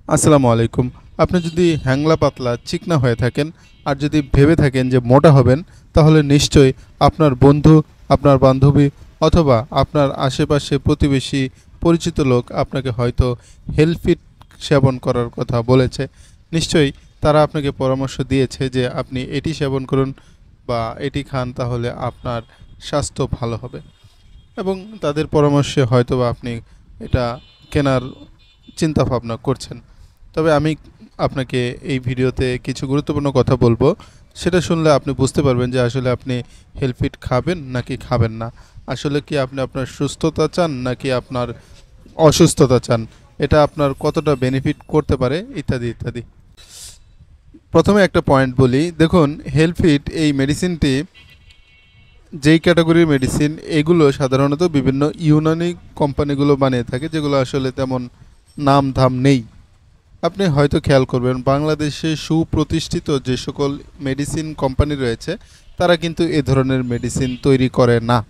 আসসালামু আলাইকুম। আপনি যদি হ্যাংলা পাতলা চিকনা হয়ে থাকেন আর যদি ভেবে থাকেন যে মোটা হবেন, তাহলে নিশ্চয়ই আপনার বন্ধু, আপনার বান্ধবী অথবা আপনার আশেপাশে প্রতিবেশী পরিচিত লোক আপনাকে হয়তো হেলথ-ফিট সেবন করার কথা বলেছে। নিশ্চয়ই তারা আপনাকে পরামর্শ দিয়েছে যে আপনি এটি সেবন করুন বা এটি খান, তাহলে আপনার স্বাস্থ্য ভালো হবে। এবং তাদের পরামর্শে হয়তোবা আপনি এটা কেনার চিন্তাভাবনা করছেন। তবে আমি আপনাকে এই ভিডিওতে কিছু গুরুত্বপূর্ণ কথা বলবো। সেটা শুনলে আপনি বুঝতে পারবেন যে আসলে আপনি হেলথ-ফিট খাবেন নাকি খাবেন না। আসলে কি আপনি আপনার সুস্থতা চান নাকি আপনার অসুস্থতা চান? এটা আপনার কতটা বেনিফিট করতে পারে ইত্যাদি, ইত্যাদি। প্রথমে একটা পয়েন্ট বলি। দেখুন, হেলথ-ফিট এই মেডিসিনটি যেই ক্যাটাগরির মেডিসিন, এগুলো সাধারণত বিভিন্ন ইউনানি কোম্পানিগুলো বানিয়ে থাকে, যেগুলো আসলে তেমন নাম ধাম নেই। আপনি হয়তো খেয়াল করবেন, বাংলাদেশে সুপ্রতিষ্ঠিত যে সকল মেডিসিন কোম্পানি রয়েছে, তারা কিন্তু এ ধরনের মেডিসিন তৈরি করে না।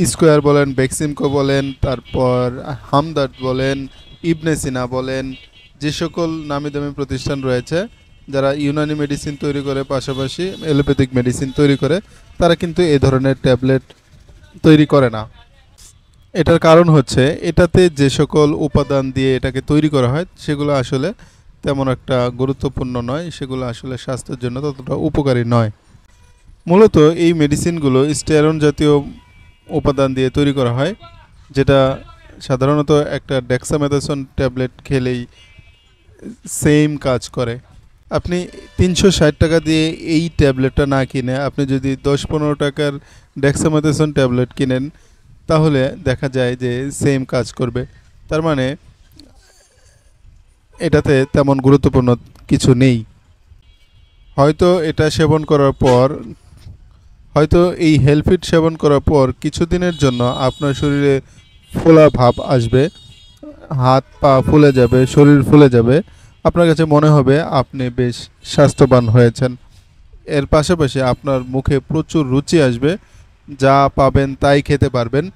স্কোয়ার বলেন, বেক্সিমকো বলেন, তারপর হামদর্দ বলেন, ইবনে সিনা বলেন, যে সকল নামি দামি প্রতিষ্ঠান রয়েছে যারা ইউনানি মেডিসিন তৈরি করে, পাশাপাশি এলোপ্যাথিক মেডিসিন তৈরি করে, তারা কিন্তু এ ধরনের ট্যাবলেট তৈরি করে না। এটার কারণ হচ্ছে এটাতে যে সকল উপাদান দিয়ে এটাকে তৈরি করা হয় সেগুলো আসলে তেমন একটা গুরুত্বপূর্ণ নয়, সেগুলো আসলে স্বাস্থ্যের জন্য ততটা উপকারী নয়। মূলত এই মেডিসিনগুলো স্টেরন জাতীয় উপাদান দিয়ে তৈরি করা হয়, যেটা সাধারণত একটা ডেক্সামেথাসোন ট্যাবলেট খেলেই সেম কাজ করে। আপনি ৩৬০ টাকা দিয়ে এই ট্যাবলেটটা না কিনে আপনি যদি ১০-১৫ টাকার ডেক্সামেথাসোন ট্যাবলেট কিনেন, তাহলে দেখা যায় যে সেম কাজ করবে। তার মানে এটাতে তেমন গুরুত্বপূর্ণ কিছু নেই। হয়তো এটা সেবন করার পর, হয়তো এই হেলথ-ফিট সেবন করার পর কিছুদিনের জন্য আপনার শরীরে ফোলা ভাব আসবে, হাত পা ফুলে যাবে, শরীর ফুলে যাবে, আপনার কাছে মনে হবে আপনি বেশ স্বাস্থ্যবান হয়েছেন। এর পাশাপাশি আপনার মুখে প্রচুর রুচি আসবে, যা পাবেন তাই খেতে পারবেন।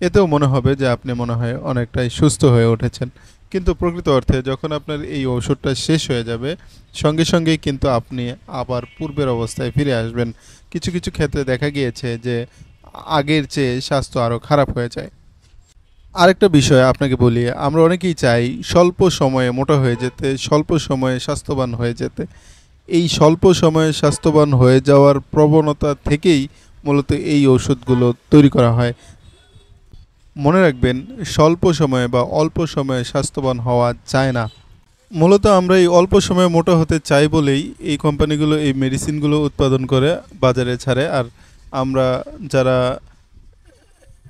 এতেও মনে হবে যে আপনি মনে হয় অনেকটাই সুস্থ হয়ে উঠেছেন। কিন্তু প্রকৃত অর্থে যখন আপনার এই ওষুধটা শেষ হয়ে যাবে, সঙ্গে সঙ্গেই কিন্তু আপনি আবার পূর্বের অবস্থায় ফিরে আসবেন। কিছু কিছু ক্ষেত্রে দেখা গিয়েছে যে আগের চেয়ে স্বাস্থ্য আরও খারাপ হয়ে যায়। আরেকটা বিষয় আপনাকে বলি, আমরা অনেকেই চাই স্বল্প সময়ে মোটা হয়ে যেতে, স্বল্প সময়ে স্বাস্থ্যবান হয়ে যেতে। এই স্বল্প সময়ে স্বাস্থ্যবান হয়ে যাওয়ার প্রবণতা থেকেই মূলত এই ওষুধগুলো তৈরি করা হয়। মনে রাখবেন, স্বল্প সময়ে বা অল্প সময়ে স্বাস্থ্যবান হওয়া যায় না। মূলত আমরা এই অল্প সময়ে মোটা হতে চাই বলেই এই কোম্পানিগুলো এই মেডিসিনগুলো উৎপাদন করে বাজারে ছাড়ে। আর আমরা যারা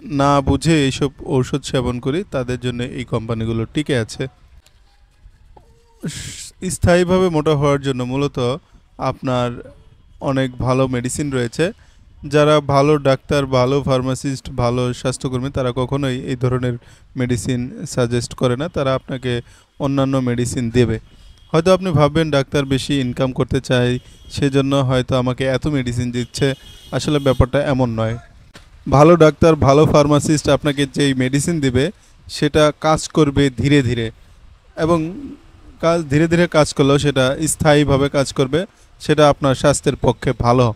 না বুঝে এইসব ঔষধ সেবন করি, তাদের জন্য এই কোম্পানিগুলো টিকে আছে। স্থায়ীভাবে মোটা হওয়ার জন্য মূলত আপনার অনেক ভালো মেডিসিন রয়েছে। যারা ভালো ডাক্তার, ভালো ফার্মাসিস্ট, ভালো স্বাস্থ্যকর্মী, তারা কখনোই এই ধরনের মেডিসিন সাজেস্ট করে না। তারা আপনাকে অন্যান্য মেডিসিন দেবে। হয়তো আপনি ভাববেন ডাক্তার বেশি ইনকাম করতে চায়, সেজন্য হয়তো আমাকে এত মেডিসিন দিচ্ছে। আসলে ব্যাপারটা এমন নয়। ভালো ডাক্তার, ভালো ফার্মাসিস্ট আপনাকে যেই মেডিসিন দিবে, সেটা কাজ করবে ধীরে ধীরে, এবং কাজ ধীরে ধীরে কাজ করলেও সেটা স্থায়ীভাবে কাজ করবে। সেটা আপনার স্বাস্থ্যের পক্ষে ভালো।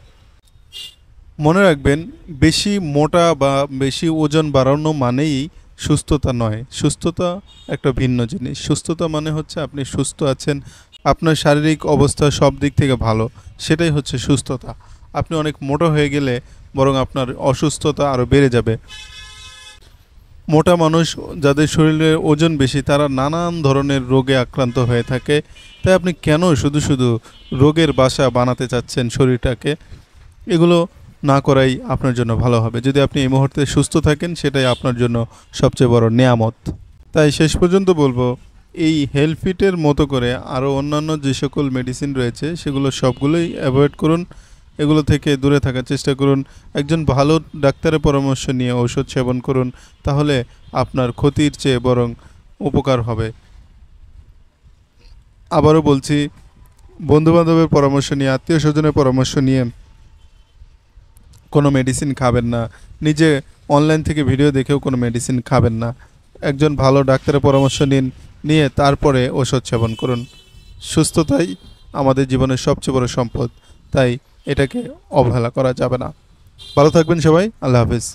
মনে রাখবেন, বেশি মোটা বা বেশি ওজন বাড়ানো মানেই সুস্থতা নয়। সুস্থতা একটা ভিন্ন জিনিস। সুস্থতা মানে হচ্ছে আপনি সুস্থ আছেন, আপনার শারীরিক অবস্থা সব দিক থেকে ভালো, সেটাই হচ্ছে সুস্থতা। আপনি অনেক মোটা হয়ে গেলে বরং আপনার অসুস্থতা আরও বেড়ে যাবে। মোটা মানুষ যাদের শরীরে ওজন বেশি, তারা নানান ধরনের রোগে আক্রান্ত হয়ে থাকে। তাই আপনি কেন শুধু শুধু রোগের বাসা বানাতে চাচ্ছেন শরীরটাকে? এগুলো না করাই আপনার জন্য ভালো হবে। যদি আপনি এই মুহূর্তে সুস্থ থাকেন, সেটাই আপনার জন্য সবচেয়ে বড় নেয়ামত। তাই শেষ পর্যন্ত বলবো, এই হেলথ-ফিটের মতো করে আরও অন্যান্য যে সকল মেডিসিন রয়েছে, সেগুলো সবগুলোই অ্যাভয়েড করুন। এগুলো থেকে দূরে থাকার চেষ্টা করুন। একজন ভালো ডাক্তারের পরামর্শ নিয়ে ঔষধ সেবন করুন, তাহলে আপনার ক্ষতির চেয়ে বরং উপকার হবে। আবারও বলছি, বন্ধুবান্ধবের পরামর্শ নিয়ে, আত্মীয় স্বজনের পরামর্শ নিয়ে কোনো মেডিসিন খাবেন না। নিজে অনলাইন থেকে ভিডিও দেখেও কোনো মেডিসিন খাবেন না। একজন ভালো ডাক্তারের পরামর্শ নিয়ে তারপরে ওষুধ সেবন করুন। সুস্থতাই আমাদের জীবনের সবচেয়ে বড় সম্পদ, তাই এটাকে অবহেলা করা যাবে না। ভালো থাকবেন সবাই। আল্লাহ হাফিজ।